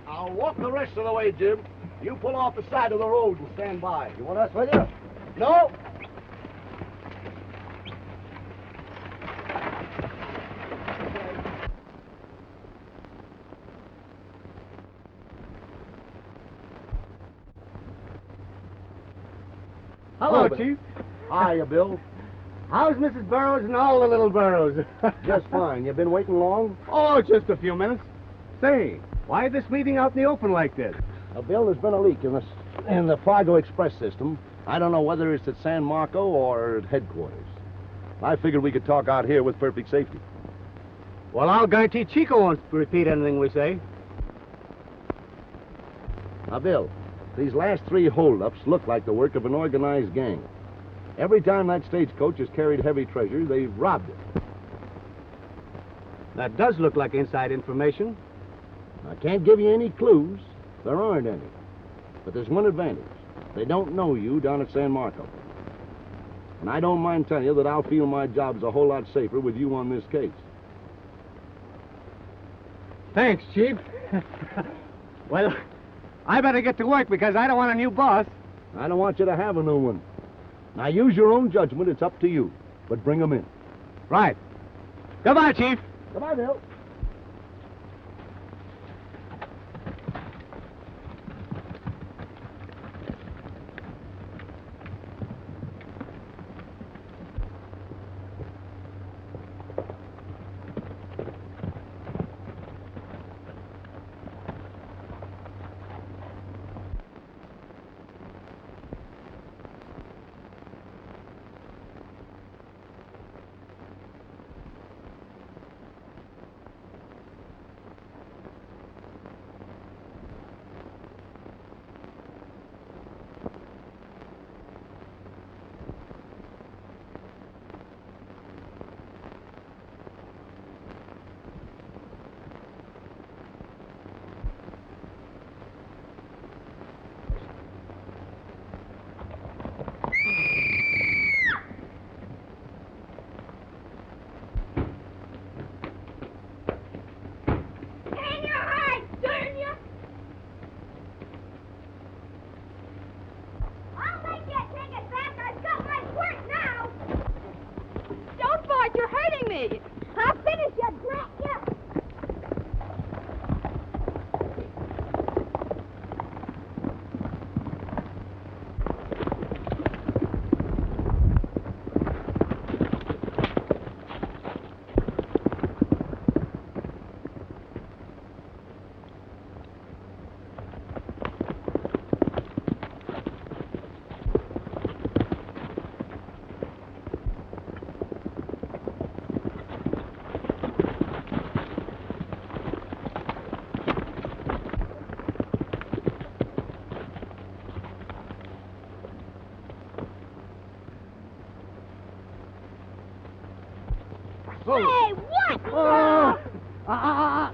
I'll walk the rest of the way, Jim. You pull off the side of the road and stand by. You want us with you? No. Hello, Chief. Hiya, Bill. How's Mrs. Burrows and all the little Burrows? Just fine. You been waiting long? Oh, just a few minutes. Say, why this meeting out in the open like this? Bill, there's been a leak in the Fargo Express system. I don't know whether it's at San Marco or at headquarters. I figured we could talk out here with perfect safety. Well, I'll guarantee Chico won't repeat anything we say. Now, Bill, these last 3 holdups look like the work of an organized gang. Every time that stagecoach has carried heavy treasure, they've robbed it. That does look like inside information. I can't give you any clues. There aren't any. But there's one advantage. They don't know you down at San Marco. And I don't mind telling you that I'll feel my job's a whole lot safer with you on this case. Thanks, Chief. Well, I better get to work because I don't want a new boss. I don't want you to have a new one. Now, use your own judgment. It's up to you. But bring them in. Right. Goodbye, Chief. Goodbye, Bill. Hey, what?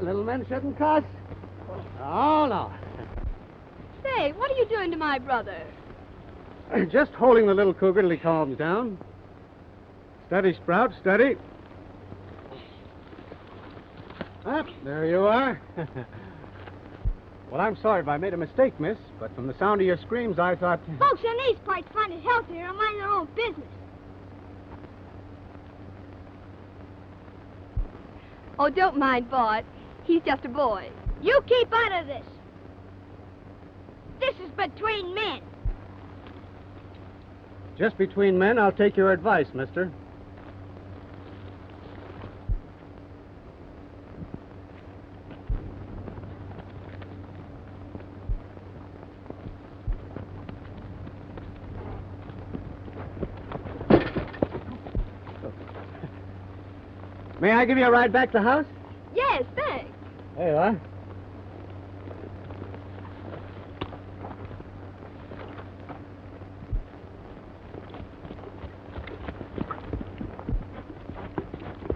Little men shouldn't cuss. Oh, no. Say, what are you doing to my brother? Just holding the little cougar till he calms down. Steady, Sprout, steady. Ah, there you are. Well, I'm sorry if I made a mistake, miss, but from the sound of your screams, I thought... Folks in these parts find it healthier to mind their own business. Oh, don't mind Bart. He's just a boy. You keep out of this. This is between men. Just between men, I'll take your advice, mister. May I give you a ride back to the house? Yes, thanks. There you are.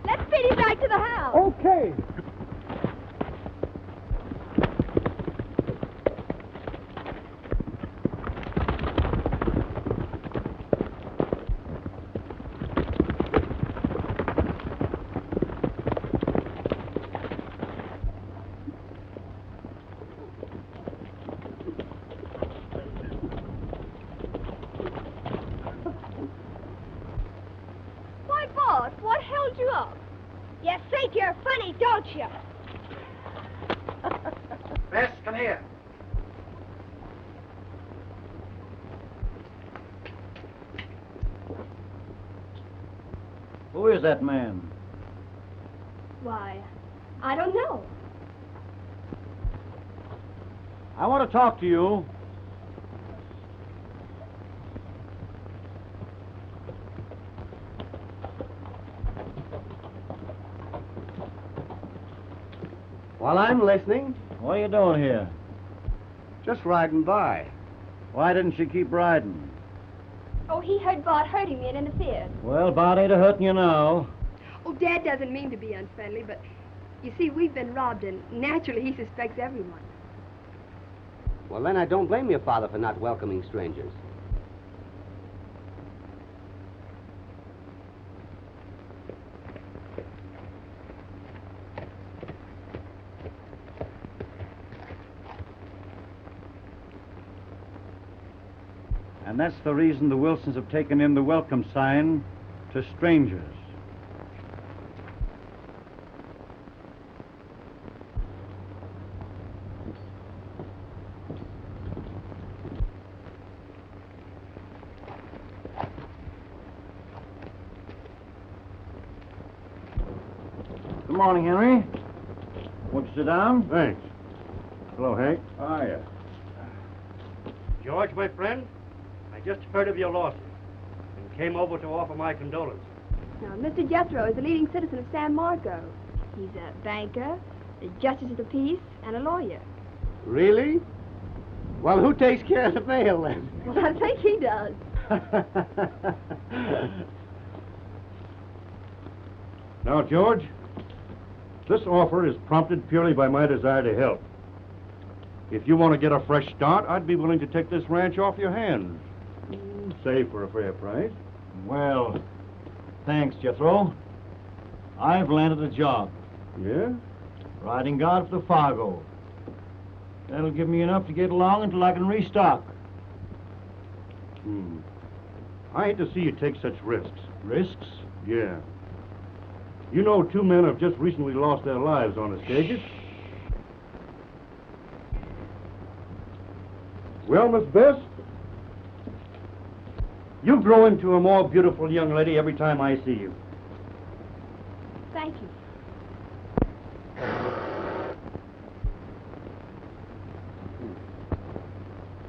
Let's speed him back to the house. Okay. up. You think you're funny, don't you? Bess, come here. Who is that man? Why, I don't know. I want to talk to you. While I'm listening, What are you doing here? just riding by. Why didn't you keep riding? Oh, he heard Bart hurting me and interfered. Well, Bart ain't a-hurting you now. Oh, Dad doesn't mean to be unfriendly, but you see, we've been robbed, and naturally he suspects everyone. Well, then I don't blame your father for not welcoming strangers. And that's the reason the Wilsons have taken in the welcome sign to strangers. Good morning, Henry. Won't you sit down? Thanks. Hello, Hank. Hiya. George, my friend, I just heard of your losses and came over to offer my condolences. Now, Mr. Jethro is a leading citizen of San Marco. He's a banker, a justice of the peace, and a lawyer. Really? Well, who takes care of the mail then? Well, I think he does. Now, George, this offer is prompted purely by my desire to help. If you want to get a fresh start, I'd be willing to take this ranch off your hands. Say for a fair price. Well, thanks, Jethro. I've landed a job. Yeah? Riding guard for the Fargo. That'll give me enough to get along until I can restock. I hate to see you take such risks. Risks? Yeah. You know, 2 men have just recently lost their lives on the stages. Well, Miss Bess, you grow into a more beautiful young lady every time I see you. Thank you.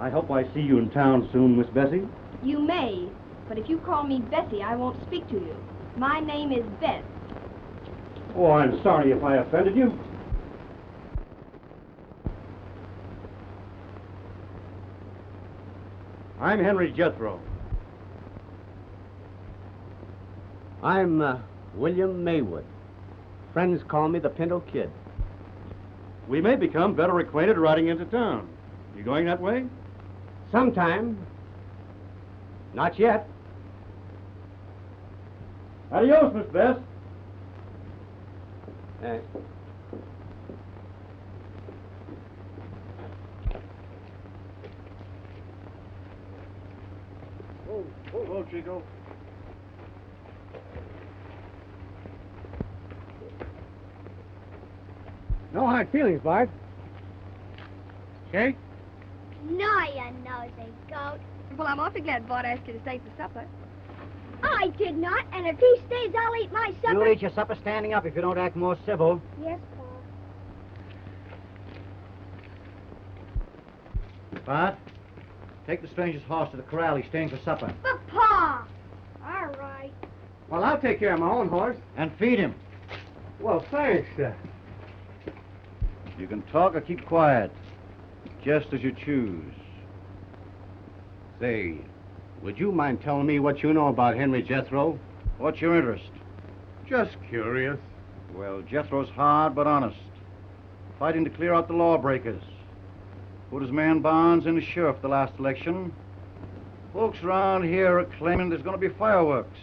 I hope I see you in town soon, Miss Bessie. You may, but if you call me Bessie, I won't speak to you. My name is Bess. Oh, I'm sorry if I offended you. I'm Henry Jethro. I'm William Maywood. Friends call me the Pinto Kid. We may become better acquainted riding into town. You going that way? Sometime. Not yet. Adios, Miss Bess. Oh, Chico. No hard feelings, Bart. Okay? No, you nosy goat. Well, I'm awfully glad Bart asked you to stay for supper. I did not, and if he stays, I'll eat my supper. You'll eat your supper standing up if you don't act more civil. Yes, Pa. Bart, take the stranger's horse to the corral. He's staying for supper. But, Pa! All right. Well, I'll take care of my own horse. And feed him. Well, thanks. You can talk or keep quiet, just as you choose. Say, would you mind telling me what you know about Henry Jethro? What's your interest? Just curious. Well, Jethro's hard but honest. Fighting to clear out the lawbreakers. Put his man Barnes in the sheriff the last election. Folks around here are claiming there's going to be fireworks.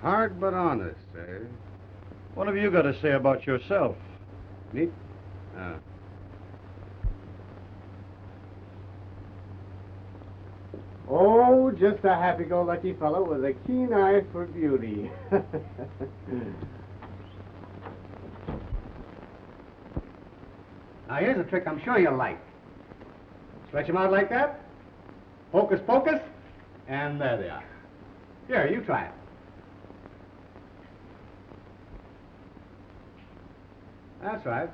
Hard but honest, eh? What have you got to say about yourself? Me? Oh, Oh, just a happy-go-lucky fellow with a keen eye for beauty. Now, here's a trick I'm sure you'll like. Stretch them out like that. Hocus pocus. And there they are. Here, you try it. That's right.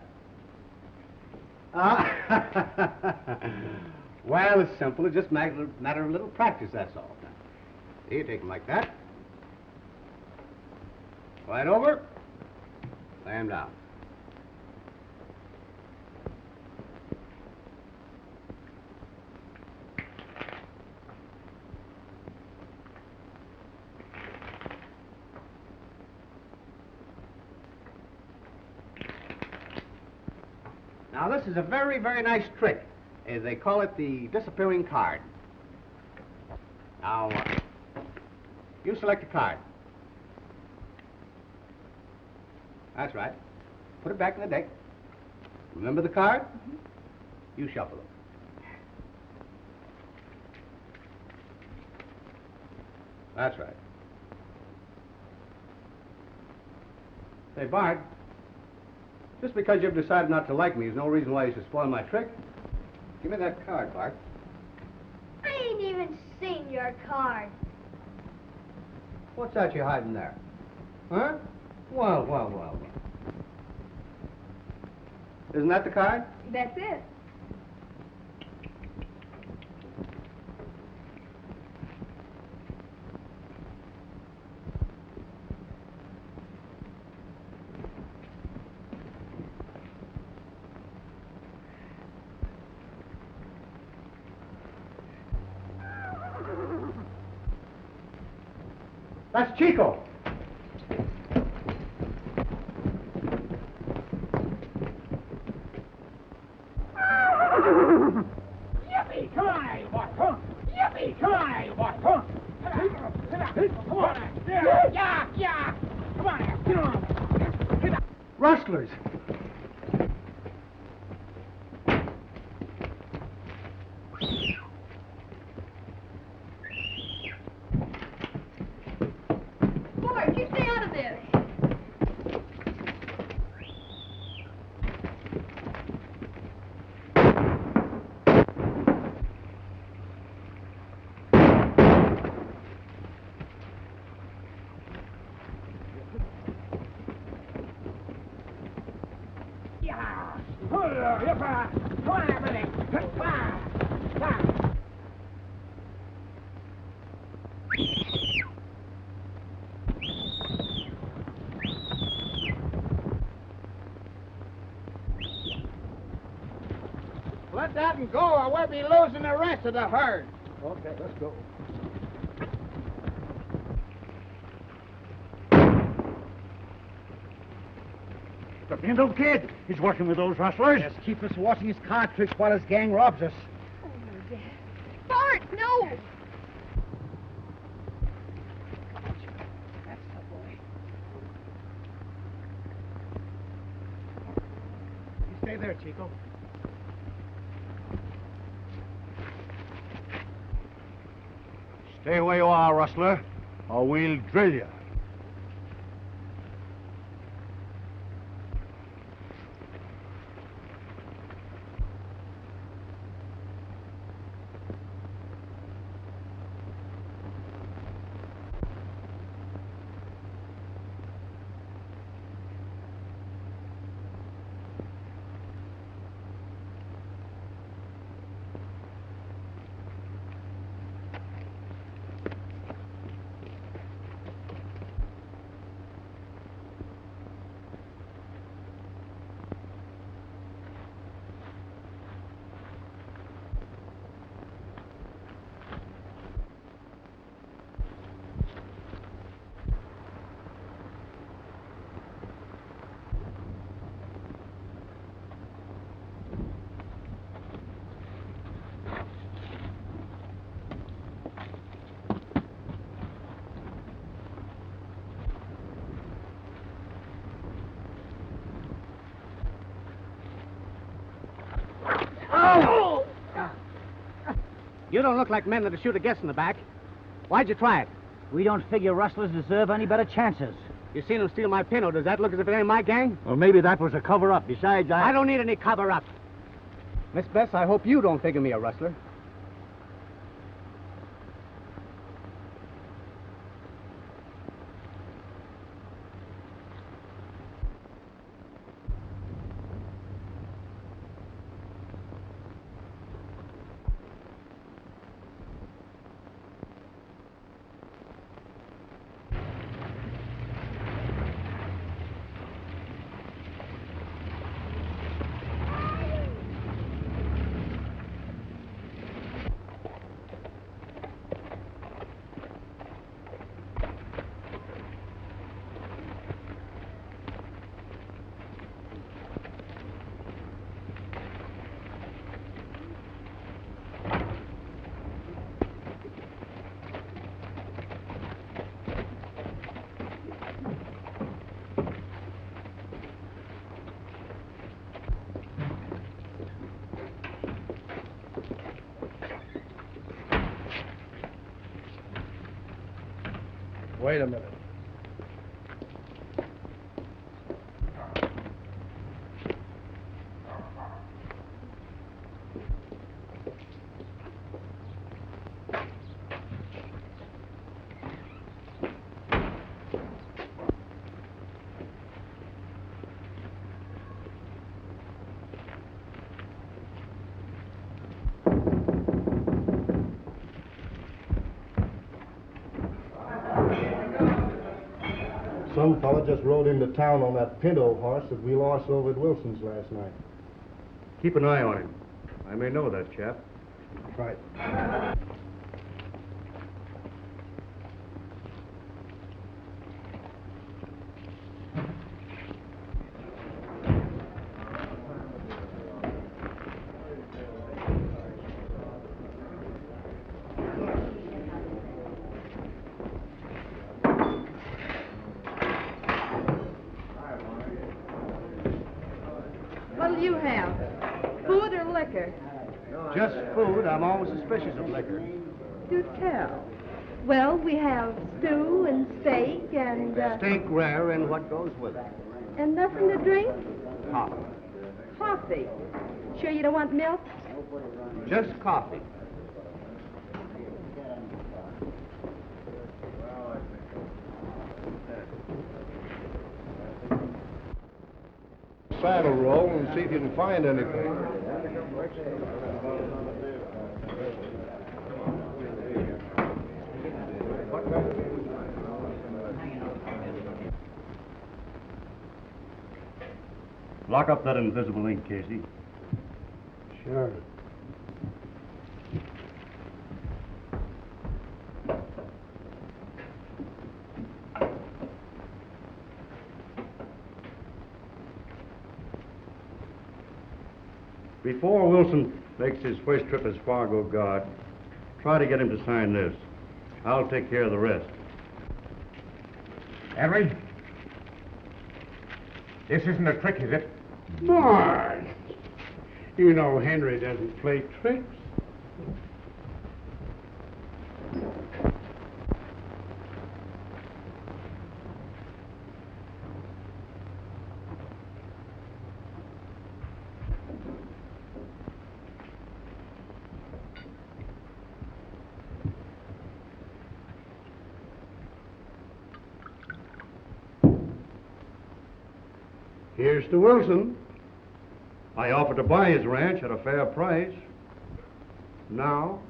Well, it's simple. It's just a matter of a little practice, that's all. See, you take them like that. Right over. Lay them down. Now, this is a very, very nice trick. They call it the disappearing card. Now, you select a card. That's right. Put it back in the deck. Remember the card? Mm-hmm. You shuffle it. That's right. Say, Bart, just because you've decided not to like me is no reason why you should spoil my trick. Give me that card, Bart. I ain't even seen your card. What's that you're hiding there? Huh? Well. Isn't that the card? That's it. That's Chico. Yippee! Come on, you boy! Come on! Yippee! Come on, you boy! Come on! Come on! Yeah! Come on, get on! Rustlers. Boy, you stay out of this. Yeah! Come on, everybody! Come on! Let that and go, or we'll be losing the rest of the herd. Okay, let's go. The Bindle kid. He's working with those rustlers. Just keep us watching his card tricks while his gang robs us. Oh, my God. Bart, no! That's the boy. You stay there, Chico. Stay where you are, rustler, or we'll drill you. You don't look like men that'll shoot a guess in the back. Why'd you try it? We don't figure rustlers deserve any better chances. You seen him steal my pinto. Does that look as if it ain't my gang? Well, maybe that was a cover-up. Besides, I don't need any cover-up. Miss Bess, I hope you don't figure me a rustler. Wait a minute. Some fella just rode into town on that pinto horse that we lost over at Wilson's last night. Keep an eye on him. I may know that chap. Right. What'll you have? Food or liquor? Just food. I'm always suspicious of liquor. Do tell. Well, we have stew and steak and... Steak rare and what goes with it. And nothing to drink? Coffee. Coffee. Sure you don't want milk? Just coffee. Saddle roll and see if you can find anything. Lock up that invisible ink, Casey. Sure. Before Wilson makes his first trip as Fargo guard, try to get him to sign this. I'll take care of the rest. Henry? This isn't a trick, is it? Boy, you know Henry doesn't play tricks. Here's to Wilson. I offered to buy his ranch at a fair price. Now,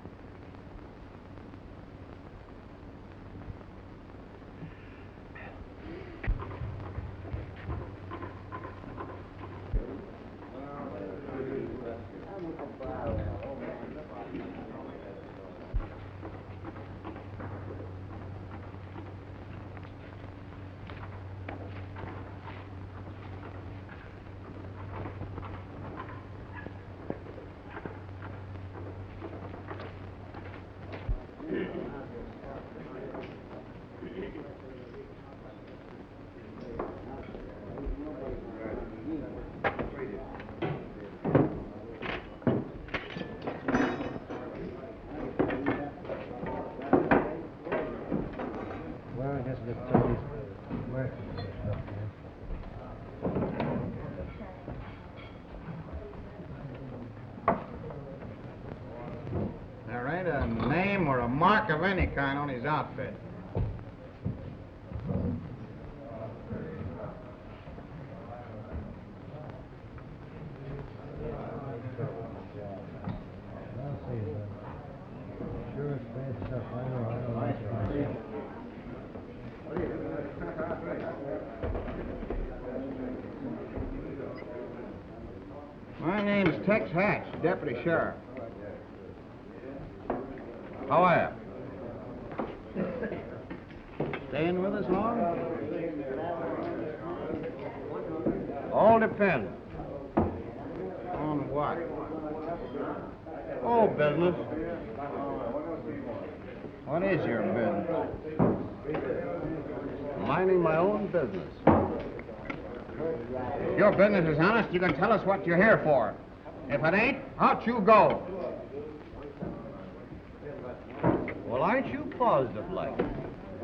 There ain't a name or a mark of any kind on his outfit. My name's Tex Hatch, Deputy Sheriff. How are you? Staying with us long? All depends. On what? Oh, business. What is your business? Minding my own business. If your business is honest, you can tell us what you're here for. If it ain't, out you go. Well, aren't you positive like?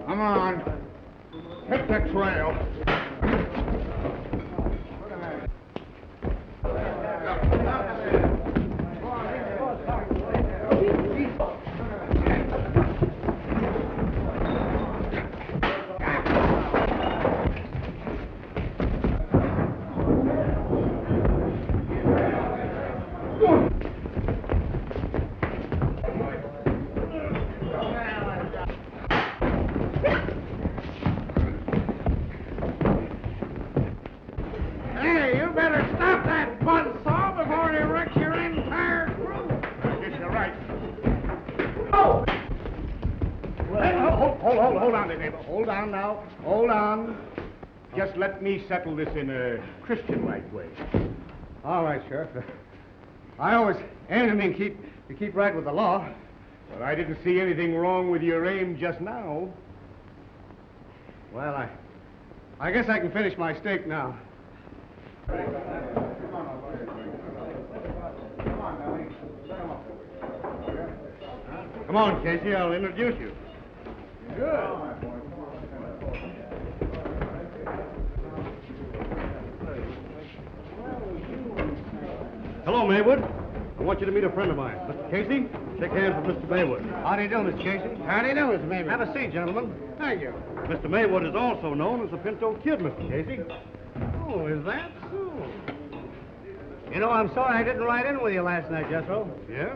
Come on. Hit the trail. Hey, you better stop that buzzsaw before it wrecks your entire crew. I guess you're right. Oh! Hold on there, neighbor. Hold on now. Hold on. Just let me settle this in a Christian-like way. All right, Sheriff. I always aim to keep right with the law, but I didn't see anything wrong with your aim just now. Well, I guess I can finish my steak now. Come on, Casey, I'll introduce you. Good. Hello, Maywood. I want you to meet a friend of mine. Mr. Casey, shake hands with Mr. Maywood. How do you do, Mr. Casey? How do you do, Mr. Maywood? Have a seat, gentlemen. Thank you. Mr. Maywood is also known as the Pinto Kid, Mr. Casey. Oh, is that so? You know, I'm sorry I didn't ride in with you last night, Jethro. Yeah?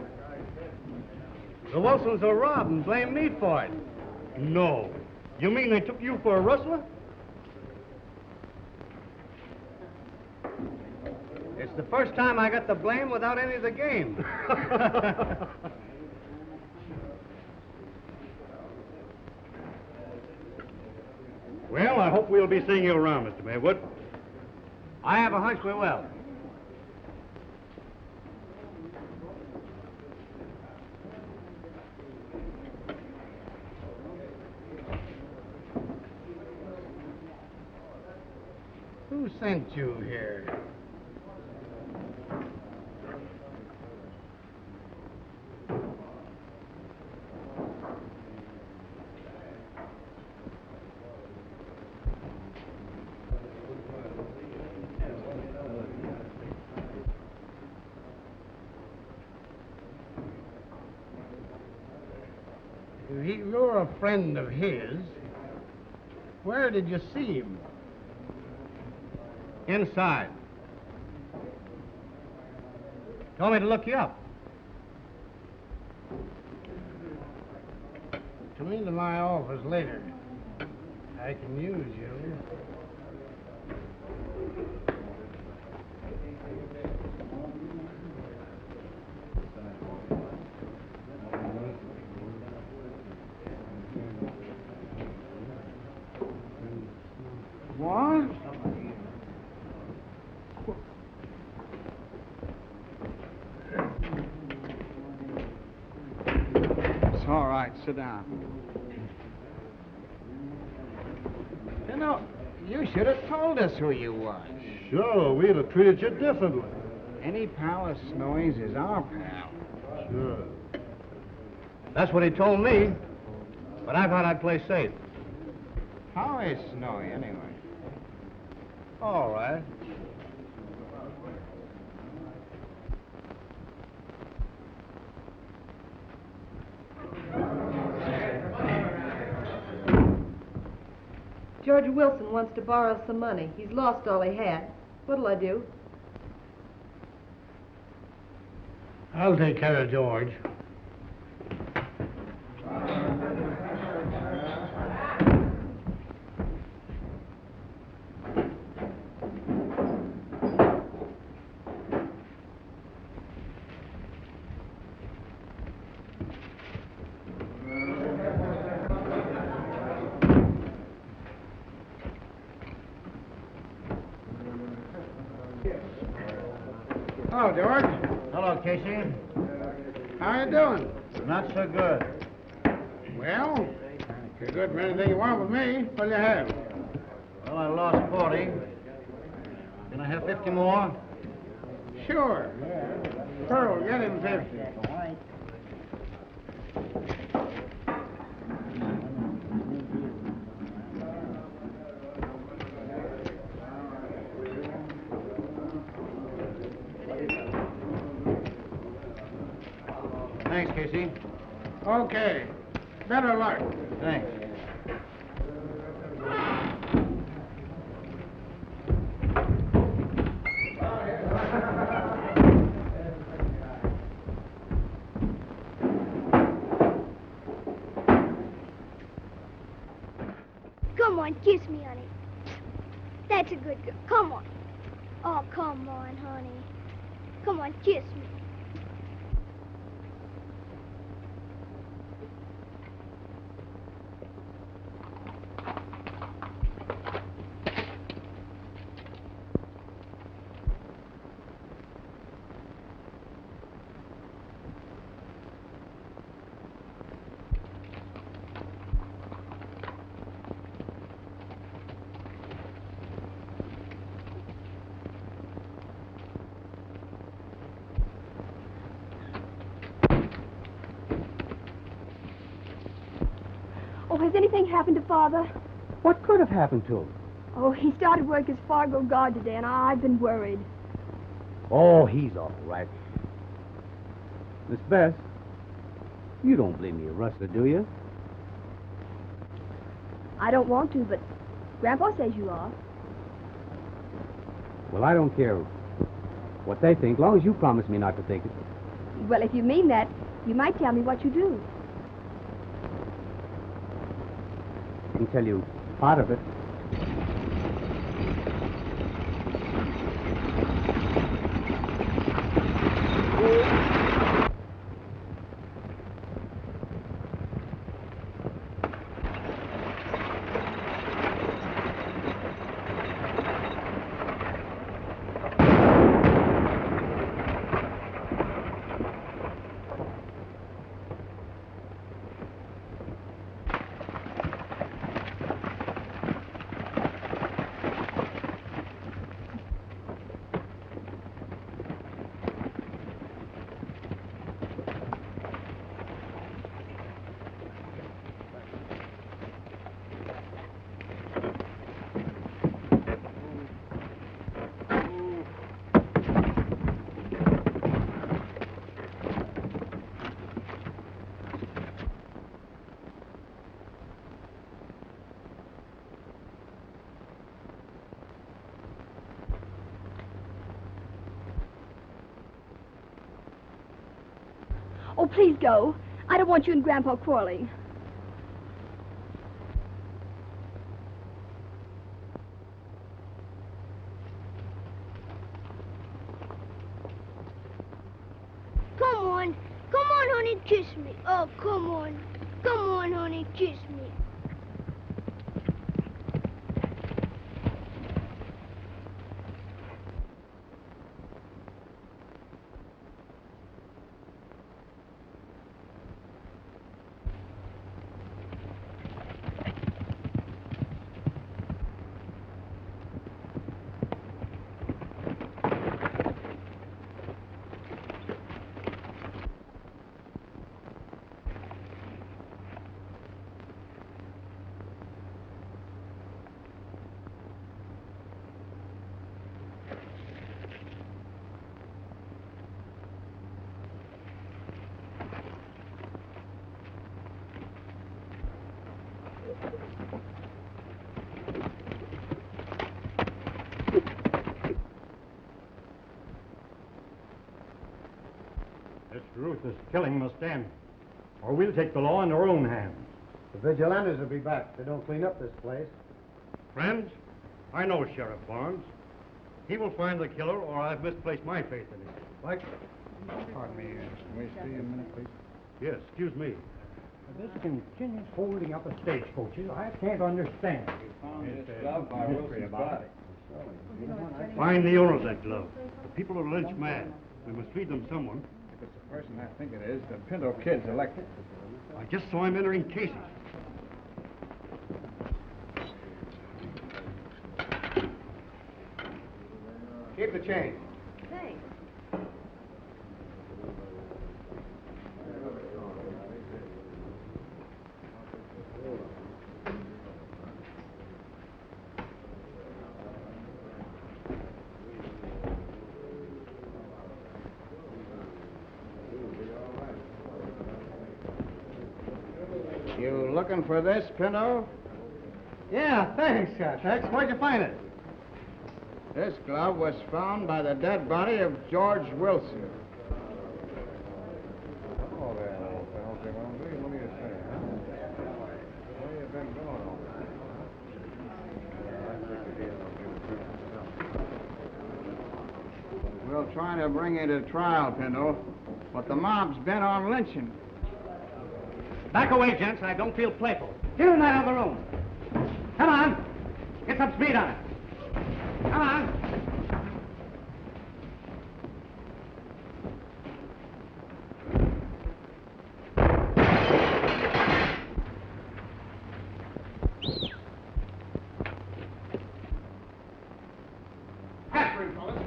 The Wilsons were robbed and blamed me for it. No. You mean they took you for a rustler? It's the first time I got the blame without any of the game. Well, I hope we'll be seeing you around, Mr. Maywood. I have a hunch we will. Who sent you here? If you're a friend of his, where did you see him? Inside. Told me to look you up. Come into my office later. I can use you. What? It's all right. Sit down. You know, you should have told us who you was. Sure, we'd have treated you differently. Any pal of Snowy's is our pal. Sure. That's what he told me, but I thought I'd play safe. How is Snowy, anyway? All right. George Wilson wants to borrow some money. He's lost all he had. What'll I do? I'll take care of George. Hello, George. Hello, Casey. How you doing? Not so good. Well, you're good for anything you want with me. What'll you have? Well, I lost 40. Can I have 50 more? Sure. Pearl, get him 50. Thanks, Casey. Okay. Better luck. Thanks. Come on, kiss me, honey. That's a good girl. Come on. Oh, come on, honey. Come on, kiss me. Oh, has anything happened to Father? What could have happened to him? Oh, he started work as Fargo guard today, and I've been worried. Oh, he's all right. Miss Bess, you don't believe me a rustler, do you? I don't want to, but Grandpa says you are. Well, I don't care what they think, long as you promise me not to think it. Well, if you mean that, you might tell me what you do. I can tell you part of it. Oh, please go. I don't want you and Grandpa quarreling. Come on. Come on, honey, kiss me. Oh, come on. Come on, honey, kiss me. ruthless killing must end, or we'll take the law in our own hands. The vigilantes will be back if they don't clean up this place. Friends, I know Sheriff Barnes. He will find the killer, or I've misplaced my faith in him. Like... Pardon me, can we see you a minute, please? Yes, excuse me. This continuous holding up of stagecoaches, I can't understand. Find the owner of that glove. The people are lynch mad. We must feed them someone. If it's the person I think it is, the Pinto Kid's elected. I just saw him entering cases. Keep the change. Thanks. You looking for this, Pinto? Yeah, thanks, Tex. Where'd you find it? This glove was found by the dead body of George Wilson. Oh, there, old pal. What do you say? Where you been going all night? We'll try to bring you to trial, Pinto, but the mob's bent on lynching. Back away, gents. I don't feel playful. Get in that other room. Come on. Get some speed on it. Come on. Catherine, fellas.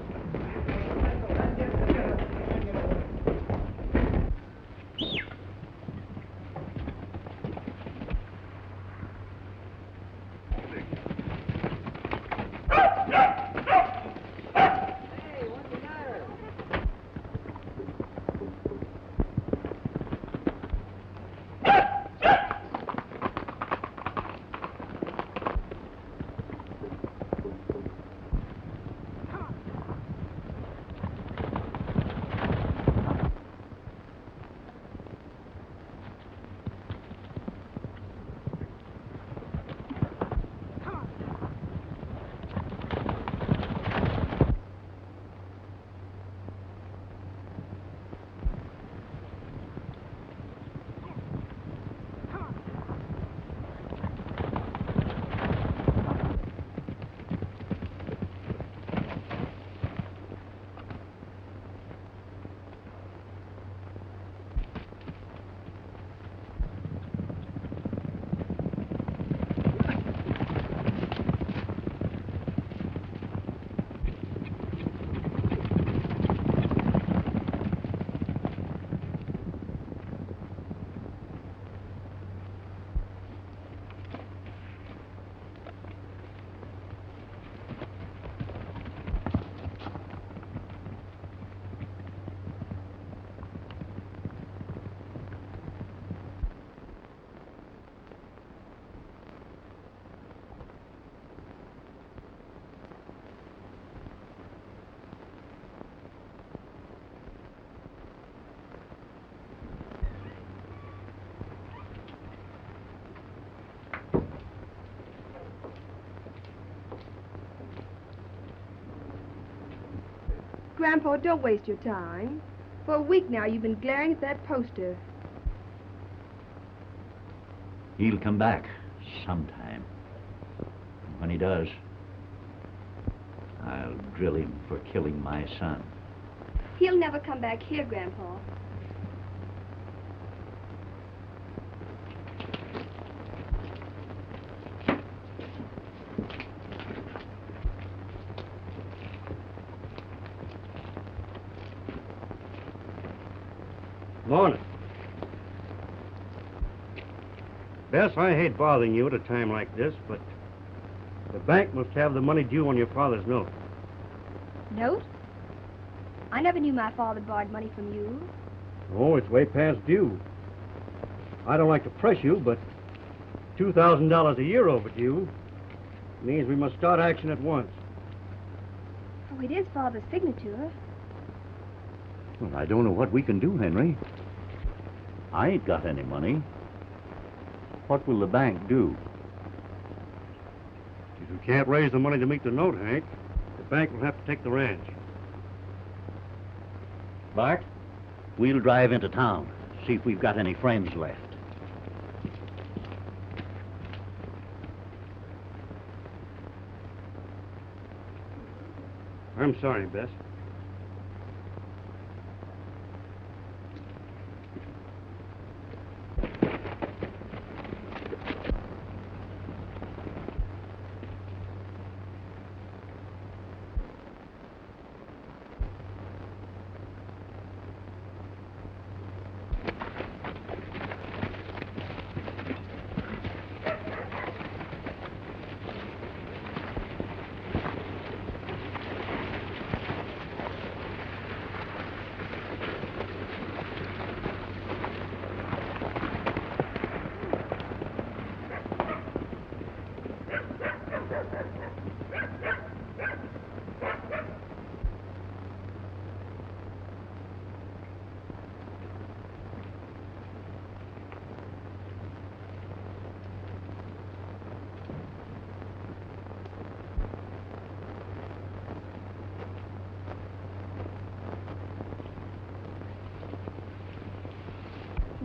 Grandpa, don't waste your time. For a week now, you've been glaring at that poster. He'll come back sometime. And when he does, I'll drill him for killing my son. He'll never come back here, Grandpa. Morning. Bess, I hate bothering you at a time like this, but the bank must have the money due on your father's note. Note? I never knew my father borrowed money from you. Oh, it's way past due. I don't like to press you, but $2,000 a year overdue means we must start action at once. Oh, it is Father's signature. Well, I don't know what we can do, Henry. I ain't got any money. What will the bank do? If we can't raise the money to meet the note, Hank, the bank will have to take the ranch. Bart, we'll drive into town, see if we've got any friends left. I'm sorry, Bess.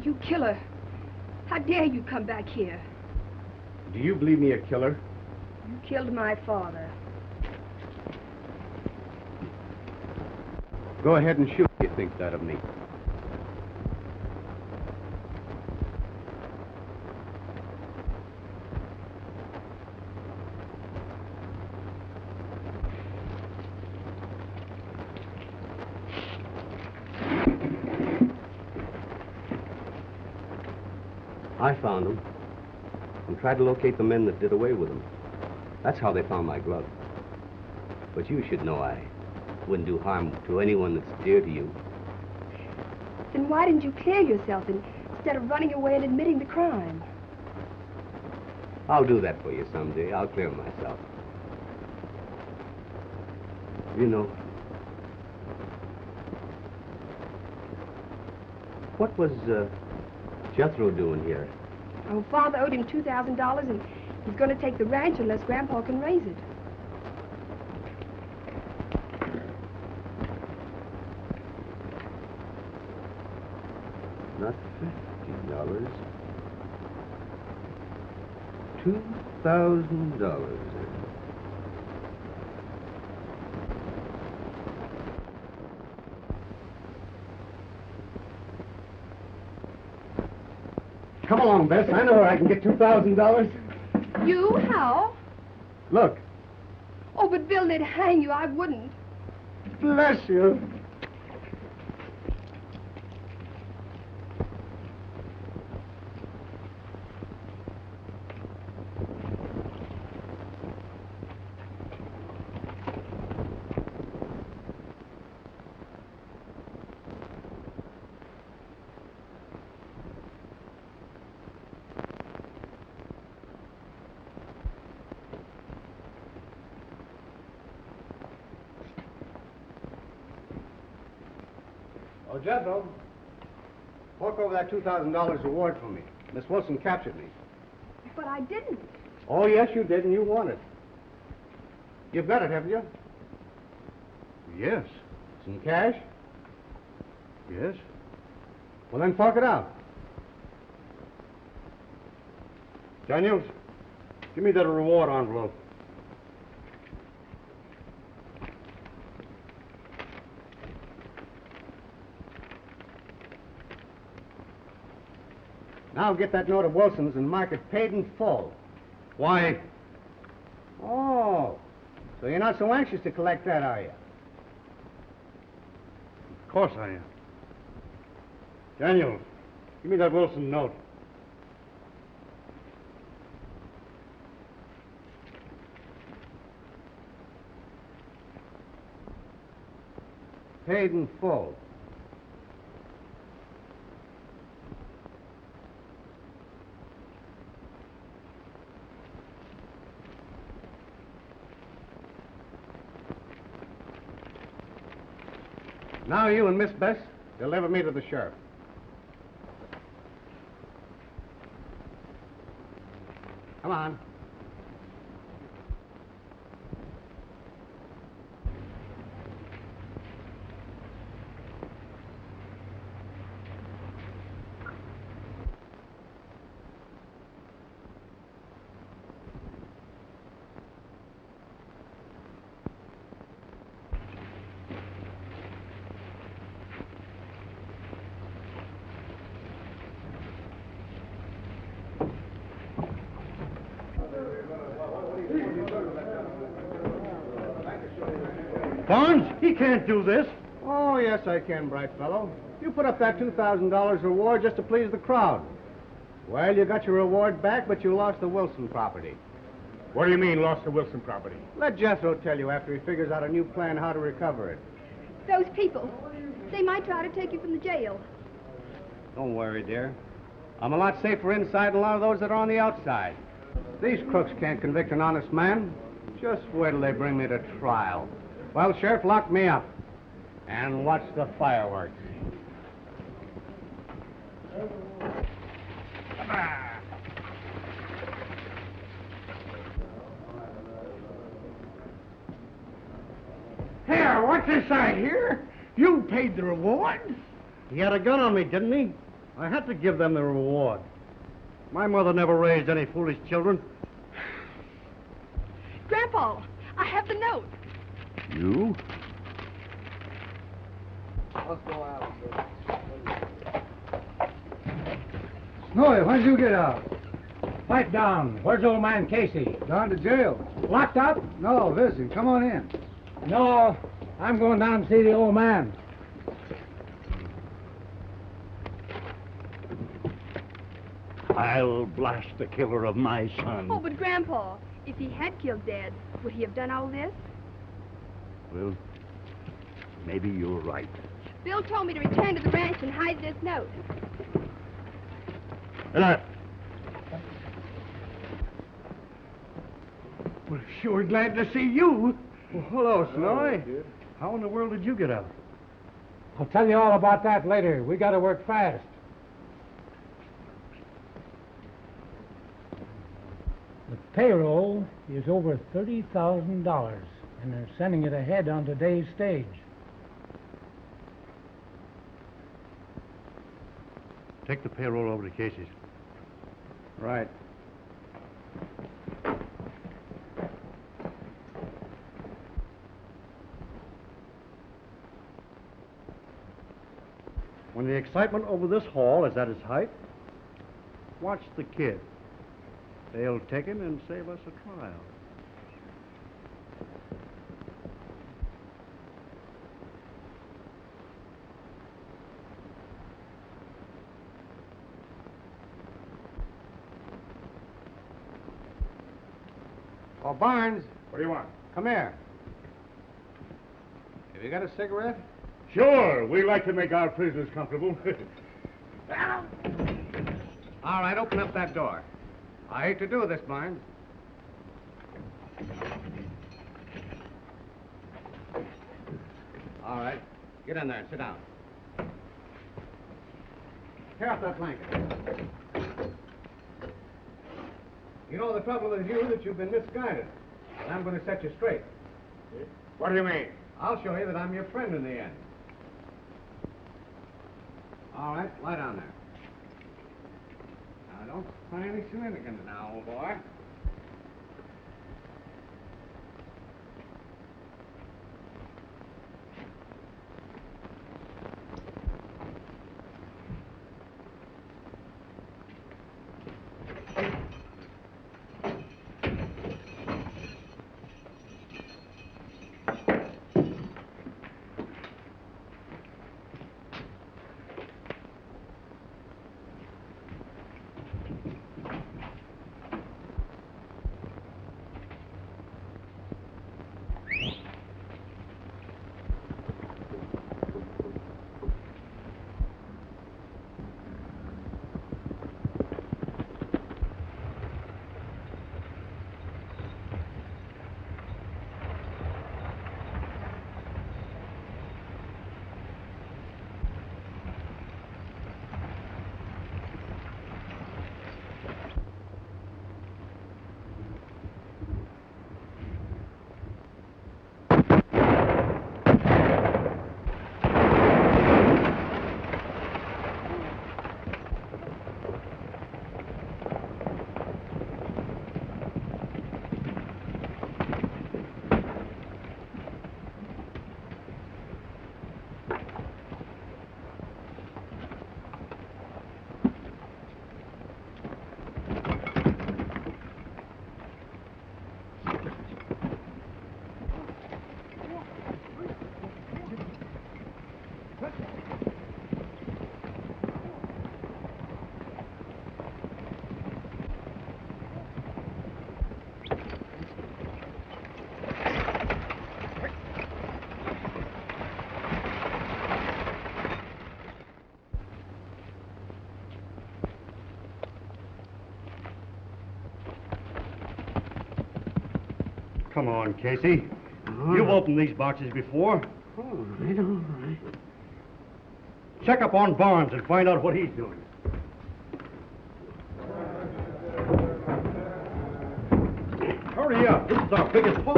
You killer. How dare you come back here? Do you believe me a killer? You killed my father. Go ahead and shoot if you think that of me. I found them and tried to locate the men that did away with them. That's how they found my glove. But you should know I wouldn't do harm to anyone that's dear to you. Then why didn't you clear yourself instead of running away and admitting the crime? I'll do that for you someday. I'll clear myself. You know, what was Jethro doing here? Oh, Father owed him $2,000 and he's going to take the ranch unless Grandpa can raise it. Not $50. $2,000. Come along, Bess. I know where I can get $2,000. You? How? Look. Oh, but Bill, they'd hang you. I wouldn't. Bless you. Oh, Jethro, fork over that $2,000 reward for me. Miss Wilson captured me. But I didn't. Oh, yes, you did, and you won it. You've got it, haven't you? Yes. Some cash? Yes. Well, then fork it out. Daniels, give me that reward envelope. Now get that note of Wilson's and mark it paid in full. Why? Oh, so you're not so anxious to collect that, are you? Of course I am. Daniel, give me that Wilson note. Paid in full. Now you and Miss Bess deliver me to the sheriff. Come on. Barnes, he can't do this. Oh, yes, I can, bright fellow. You put up that $2,000 reward just to please the crowd. Well, you got your reward back, but you lost the Wilson property. What do you mean, lost the Wilson property? Let Jethro tell you after he figures out a new plan how to recover it. Those people, they might try to take you from the jail. Don't worry, dear. I'm a lot safer inside than a lot of those that are on the outside. These crooks can't convict an honest man. Just wait till they bring me to trial. Well, Sheriff, lock me up. And watch the fireworks. Here, what's inside here? You paid the reward? He had a gun on me, didn't he? I had to give them the reward. My mother never raised any foolish children. Grandpa, I have the note. You? Snowy, when did you get out? Pipe down. Where's old man Casey? Down to jail. Locked up? No, visiting. Come on in. No, I'm going down to see the old man. I'll blast the killer of my son. Oh, but Grandpa, if he had killed Dad, would he have done all this? Well, maybe you're right. Bill told me to return to the ranch and hide this note. Well, sure glad to see you. Well, hello, Snowy. How in the world did you get out? I'll tell you all about that later. We got to work fast. The payroll is over $30,000, and they're sending it ahead on today's stage. Take the payroll over to Casey's. Right. When the excitement over this haul is at its height, watch the kid. They'll take him and save us a trial. Oh, Barnes, What do you want? come here. Have you got a cigarette? Sure, we like to make our prisoners comfortable. All right, open up that door. I hate to do this, Barnes. All right, get in there and sit down. Tear off that blanket. You know the trouble with you that you've been misguided. And I'm going to set you straight. What do you mean? I'll show you that I'm your friend in the end. All right, lie down there. Now, don't try any shenanigans now, old boy. Come on, Casey. You've opened these boxes before. All right. Check up on Barnes and find out what he's doing. Hurry up. This is our biggest haul.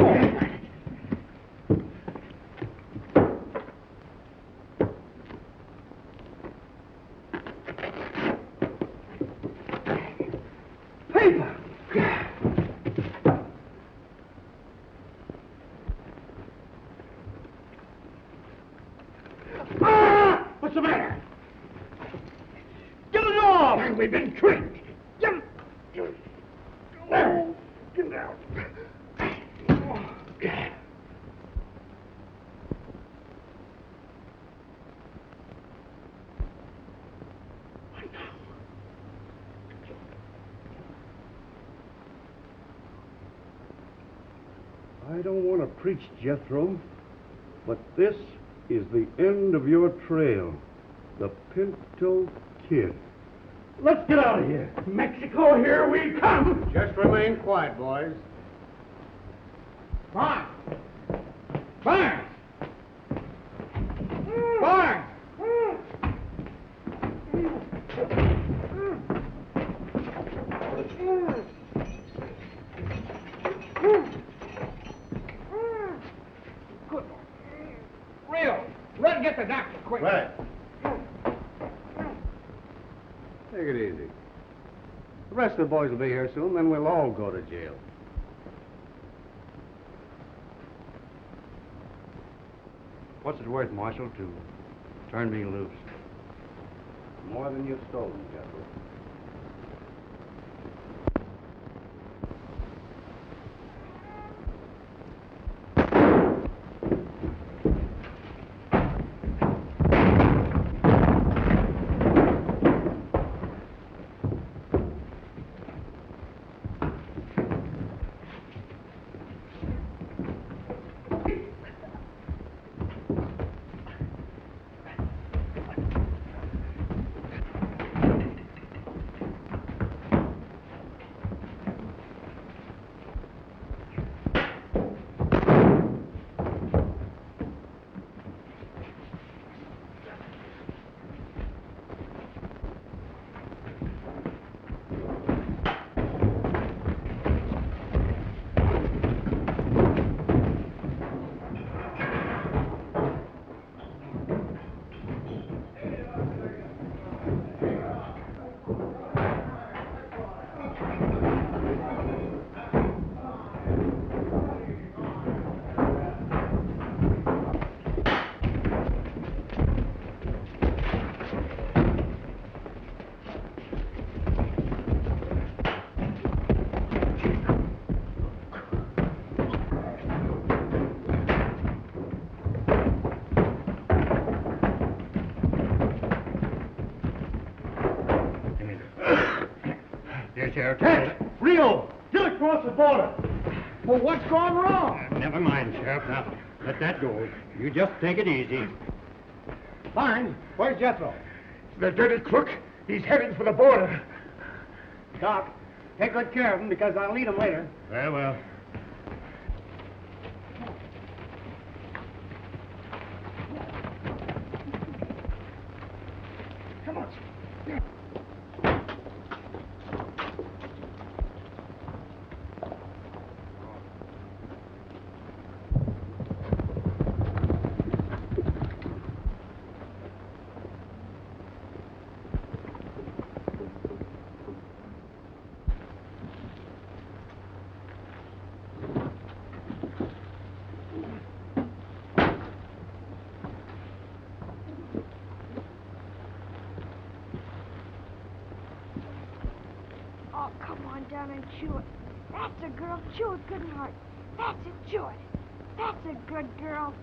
Paper! Ah! What's the matter? Get it off! We've been tricked. Get it. Get it out. I don't want to preach, Jethro, but this is the end of your trail. The Pinto Kid. Let's get out of here. Mexico, here we come. Just remain quiet, boys. Barnes! Barnes! Barnes! Rio, run get the doctor, quick. Right. Take it easy. The rest of the boys will be here soon, then we'll all go to jail. What's it worth, Marshal, to turn me loose? More than you've stolen, Jethro. Sheriff. Ted! Rio! Get across the border! Well, what's gone wrong? Never mind, Sheriff. Now, let that go. You just take it easy. Fine. Where's Jethro? The dirty crook. He's heading for the border. Doc, take good care of him because I'll need him later. Very well. Come on. Oh, come on down and chew it. That's a girl. Chew it good and hard. That's it. Chew it. That's a good girl.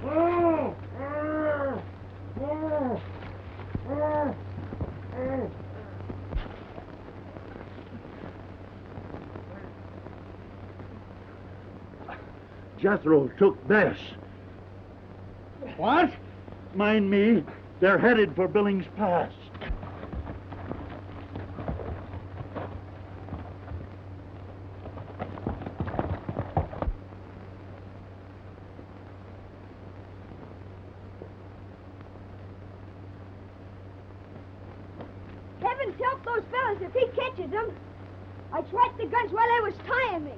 Oh! Jethro took Bess. What? Mind me, they're headed for Billings Pass. Heavens help those fellas if he catches them. I tracked the guns while they was tying me.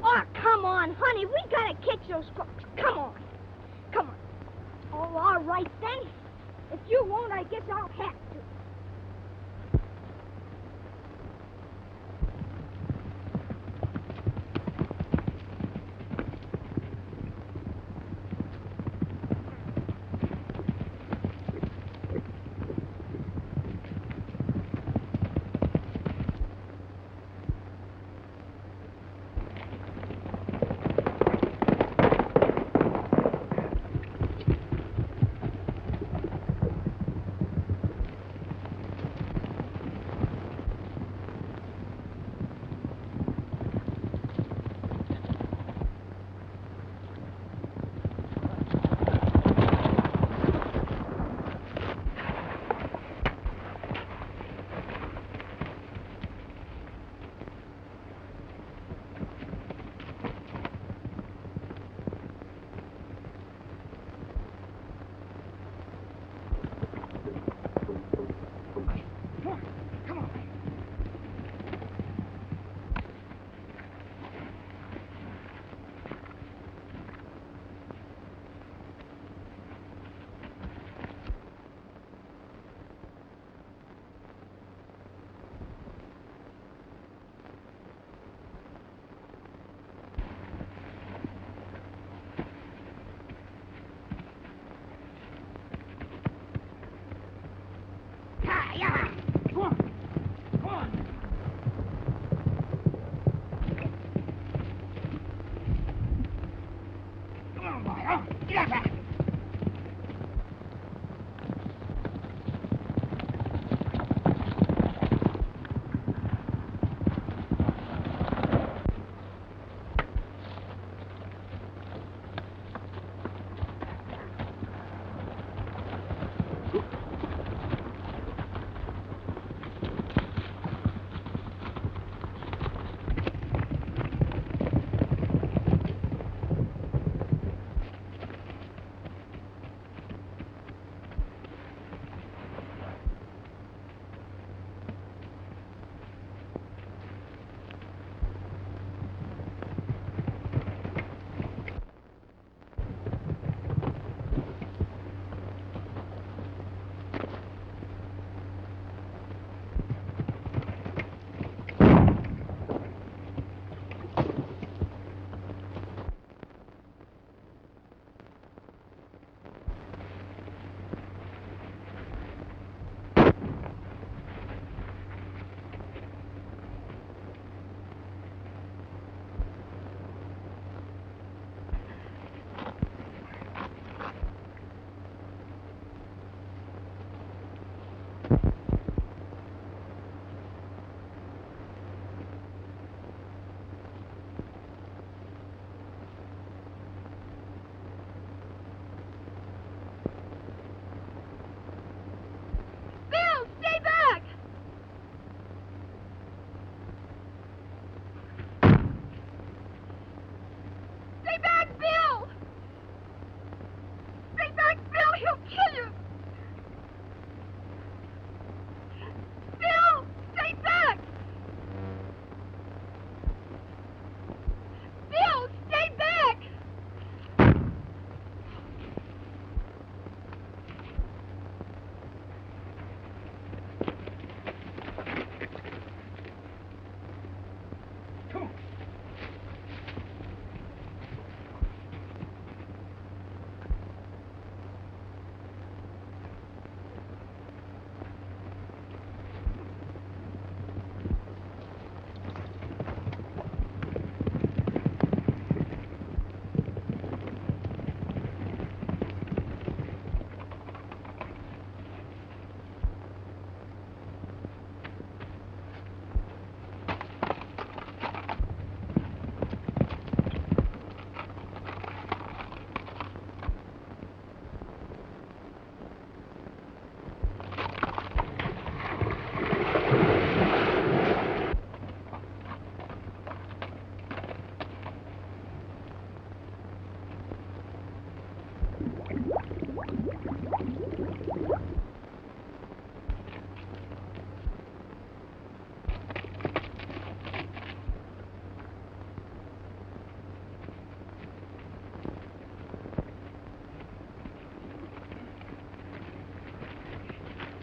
Oh, come on, honey. We gotta catch those crooks. Come on. Come on. Oh, all right then. If you won't, I guess I'll have to.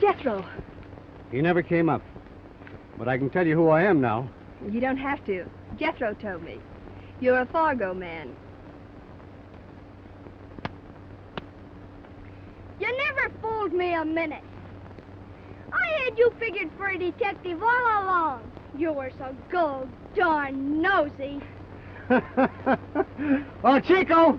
Jethro. He never came up. But I can tell you who I am now. You don't have to. Jethro told me. You're a Fargo man. You never fooled me a minute. I had you figured for a detective all along. You were so darn nosy. Oh, Chico!